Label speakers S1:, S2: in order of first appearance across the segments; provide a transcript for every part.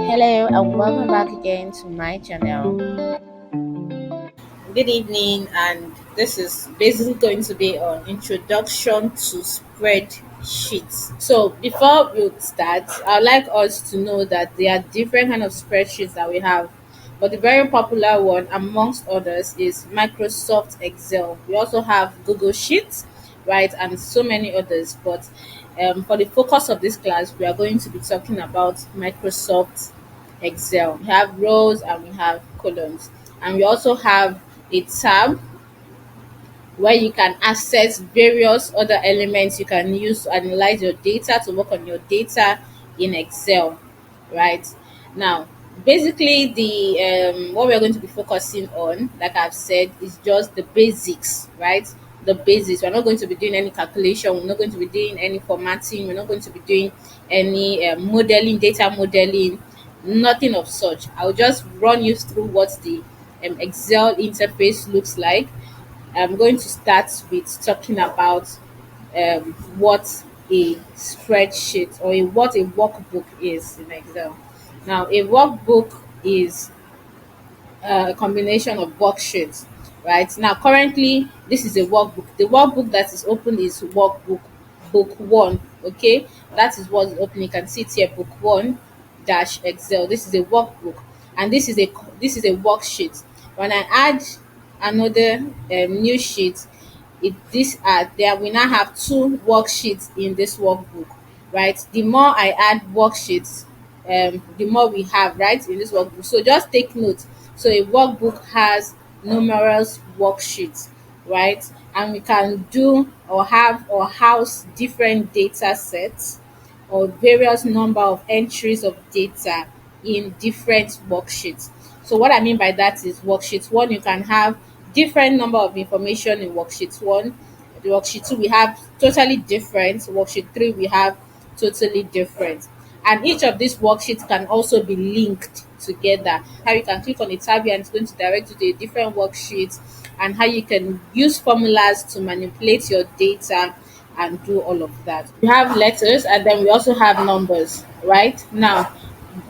S1: Hello and welcome back again to my channel.
S2: Good evening, and this is basically going to be an introduction to spreadsheets. So, before we start, I'd like us to know that there are different kind of spreadsheets that we have, but the very popular one, amongst others, is Microsoft Excel. We also have Google Sheets, right, and so many others. But for the focus of this class, we are going to be talking about Microsoft Excel. We have rows and we have columns, and we also have a tab where you can access various other elements you can use to analyze your data, to work on your data in Excel, right? Now, basically, the what we're going to be focusing on, like I've said, is just the basics, right? The basics. We're not going to be doing any calculation. We're not going to be doing any formatting. We're not going to be doing any modeling, data modeling, nothing of such. I'll just run you through what the Excel interface looks like. I'm going to start with talking about what a spreadsheet or what a workbook is in Excel. Now, a workbook is a combination of worksheets, right? Now, currently, this is a workbook. The workbook that is open is workbook book one. Okay, that is what is open. You can see it here, book one dash Excel. This is a workbook, and this is a worksheet. When I add another new sheet, it this there we now have two worksheets in this workbook, right? The more I add worksheets, the more we have, right, in this workbook. So just take note. So a workbook has numerous worksheets, right? And we can do or have or house different data sets or various number of entries of data in different worksheets. So what I mean by that is worksheet one, you can have different number of information in worksheet one. The worksheet two, we have totally different. Worksheet three, we have totally different. And each of these worksheets can also be linked together. How you can click on a tab here and it's going to direct you to a different worksheet, and how you can use formulas to manipulate your data and do all of that. We have letters and then we also have numbers, right? Now,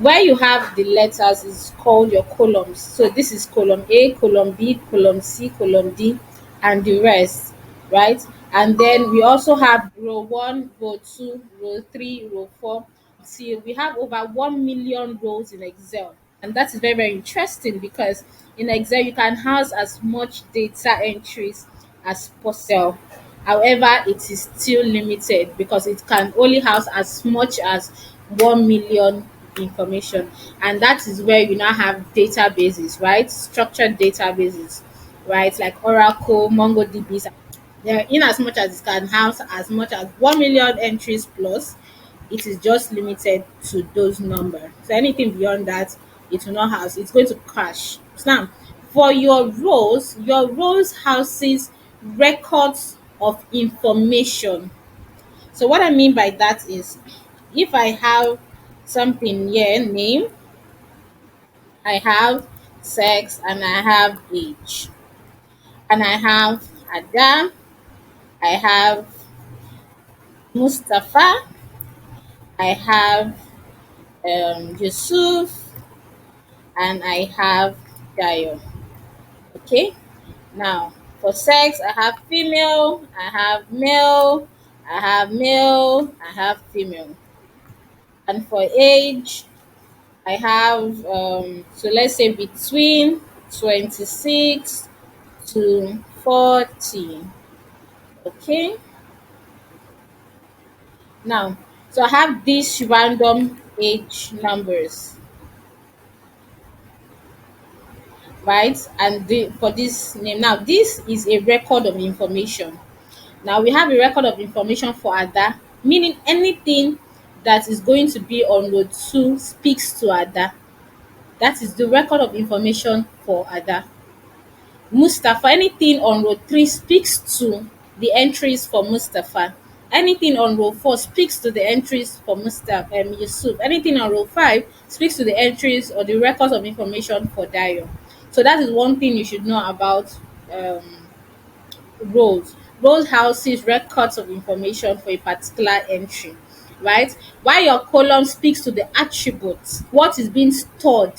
S2: where you have the letters is called your columns. So this is column A, column B, column C, column D, and the rest, right? And then we also have row one, row two, row three, row four. See, we have over 1 million rows in Excel. And that is very, very interesting because in Excel you can house as much data entries as possible. However, it is still limited because it can only house as much as 1 million information. And that is where you now have databases, right? Structured databases, right? Like Oracle, MongoDB. Yeah, in as much as it can house as much as 1 million entries plus, it is just limited to those numbers. So anything beyond that, it will not house. It's going to crash. So now, for your rows houses records of information. So what I mean by that is, if I have something here, name, I have sex, and I have age, and I have Ada, I have Mustafa, I have Yusuf, and I have Dayo. Okay. Now, for sex, I have female, I have male, I have male, I have female. And for age, I have so let's say between 26 to 40. Okay. Now, so I have these random age numbers, right? And for this name, now this is a record of information. Now we have a record of information for Ada, meaning anything that is going to be on row 2 speaks to Ada. That is the record of information for Ada. Mustafa, anything on row 3 speaks to the entries for Mustafa. Anything on row 4 speaks to the entries for Mustafa Yusuf. Anything on row 5 speaks to the entries or the records of information for Dayo. So that is one thing you should know about um, roles. Role houses records of information for a particular entry. right? While your column speaks to the attributes, what is being stored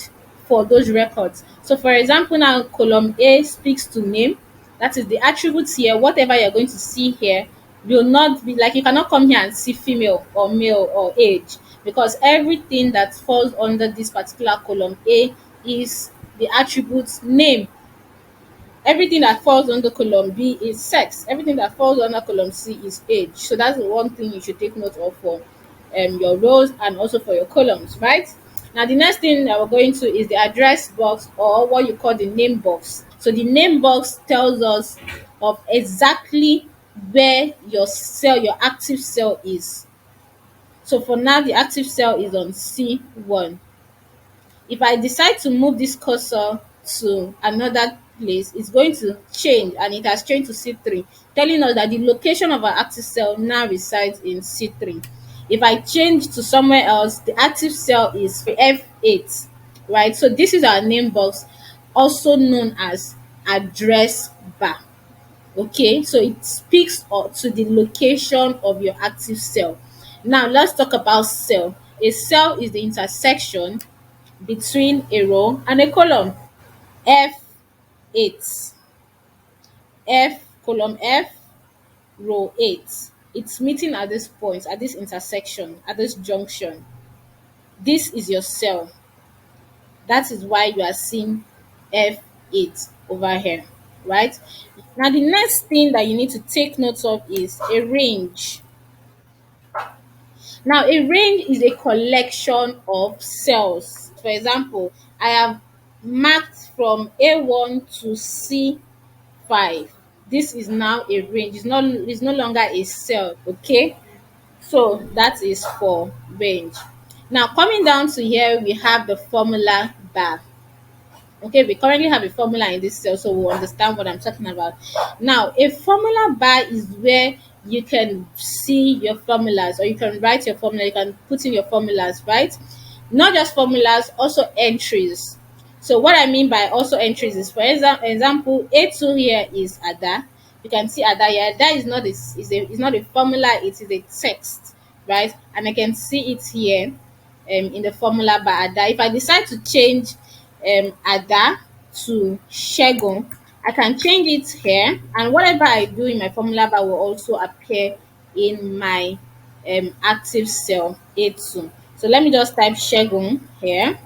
S2: for those records. So for example, now column A speaks to name, that is the attributes here. Whatever you're going to see here will not be like, you cannot come here and see female or male or age, because everything that falls under this particular column A is the attributes name. Everything that falls under column B is sex. Everything that falls under column C is age. So that's the one thing you should take note of for your rows and also for your columns, right? Now the next thing that we're going to is the address box, or what you call the name box. So the name box tells us of exactly where your cell, your active cell is. So for now, the active cell is on C1. If I decide to move this cursor to another place, it's going to change, and it has changed to C3, telling us that the location of our active cell now resides in C3. If I change to somewhere else, the active cell is F8, right? So this is our name box, also known as address bar. Okay, so it speaks to the location of your active cell. Now let's talk about cell. A cell is the intersection between a row and a column. F8, F column F, row 8. It's meeting at this point, at this intersection, at this junction. This is your cell. That is why you are seeing F8 over here, right? Now the next thing that you need to take note of is a range. Now a range is a collection of cells. For example, I have marked from A1 to C5. This is now a range. It's no longer a cell. Okay, so that is for range. Now coming down to here, we have the formula bar. Okay, we currently have a formula in this cell, so we'll understand what I'm talking about. Now, a formula bar is where you can see your formulas, or you can write your formula, you can put in your formulas, right? Not just formulas, also entries. So what I mean by also entries is, for example, A2 here is Ada. You can see Ada here. Ada is not a formula, it is a text, right? And I can see it here in the formula by Ada. If I decide to change Ada to Shegun, I can change it here, and whatever I do in my formula bar will also appear in my active cell A2. So let me just type Shegun here,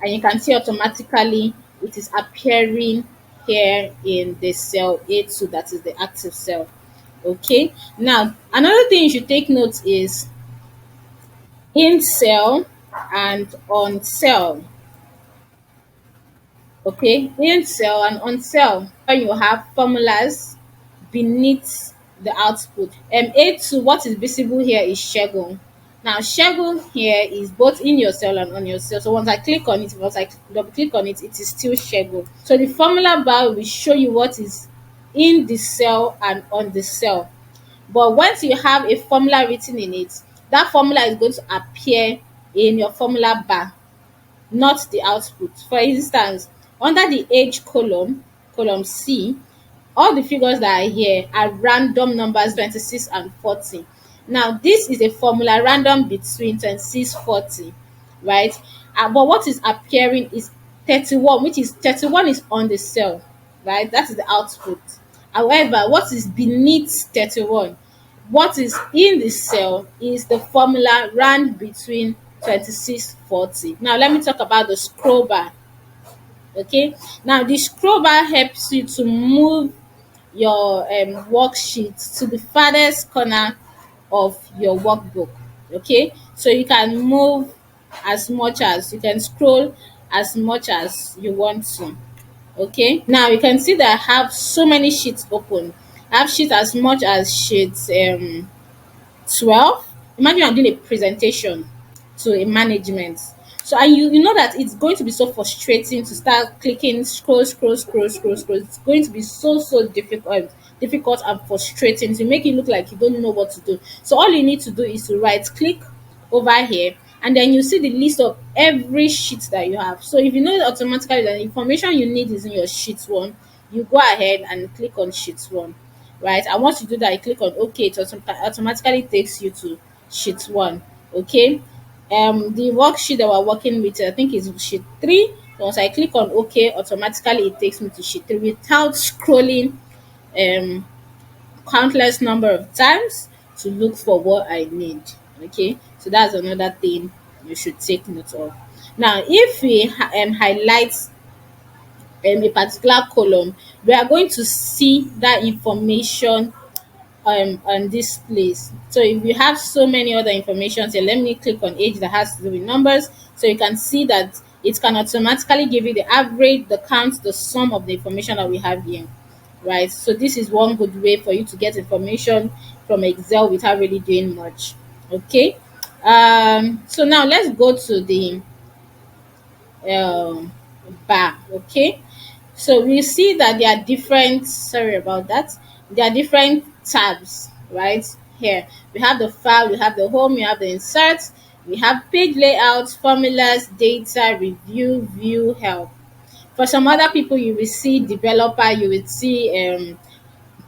S2: and you can see automatically it is appearing here in the cell A2, that is the active cell. Okay, now another thing you should take note is in cell and on cell. Okay, in cell and on cell, when you have formulas beneath the output. A2, what is visible here is Shegun. Now Shegun here is both in your cell and on your cell. So once I click on it, once I double click on it, it is still Shegun. So the formula bar will show you what is in the cell and on the cell. But once you have a formula written in it, that formula is going to appear in your formula bar, not the output. For instance, under the age column, column C, all the figures that are here are random numbers 26 and 40. Now, this is a formula random between 26, 40, right? But what is appearing is 31, which is 31 is on the cell, right? That is the output. However, what is beneath 31, what is in the cell, is the formula ran between 26, 40. Now let me talk about the scroll bar. Okay, now the scroll bar helps you to move your worksheet to the farthest corner of your workbook. Okay, so you can move as much as you can, scroll as much as you want to. Okay, now you can see that I have so many sheets open. I have sheets as much as sheets 12. Imagine I'm doing a presentation to a management. So, and you know that it's going to be so frustrating to start clicking, scroll. It's going to be so difficult and frustrating to make it look like you don't know what to do. So all you need to do is to right click over here, and then you see the list of every sheet that you have. So if you know automatically that the information you need is in your sheet 1, you go ahead and click on sheet 1, right? And once you do that, you click on OK, it automatically takes you to sheet 1. Okay. The worksheet that we're working with, I think, is sheet 3. Once I click on OK, automatically it takes me to sheet 3 without scrolling um countless number of times to look for what I need. Okay, so that's another thing you should take note of. Now, if we highlight a particular column, we are going to see that information on this place. So if you have so many other information, so let me click on age that has to do with numbers, so you can see that it can automatically give you the average, the count, the sum of the information that we have here, right? So this is one good way for you to get information from Excel without really doing much. Okay. So now let's go to the um, bar. Okay, so we see that there are different, sorry about that, there are different tabs right here. We have the file, we have the home, we have the inserts, we have page layout, formulas, data, review, view, help. For some other people, you will see developer, you will see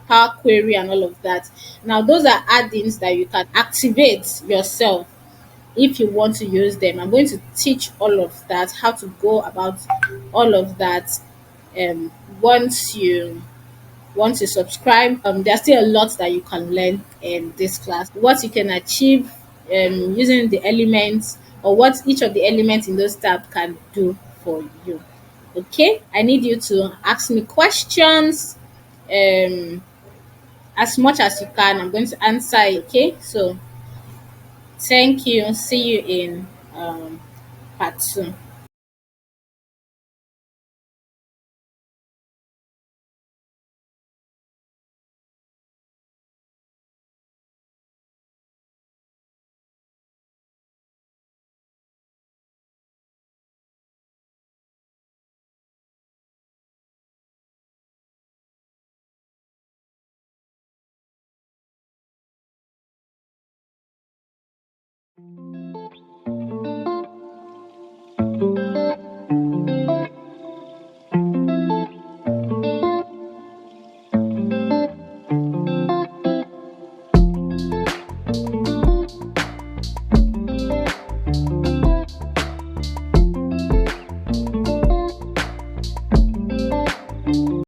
S2: power query and all of that. Now those are add-ins that you can activate yourself if you want to use them. I'm going to teach all of that, how to go about all of that. Um, once you subscribe, there's still a lot that you can learn in this class. What you can achieve using the elements, or what each of the elements in those tabs can do for you. Okay, I need you to ask me questions um, as much as you can. I'm going to answer. Okay, so thank you. See you in part 2.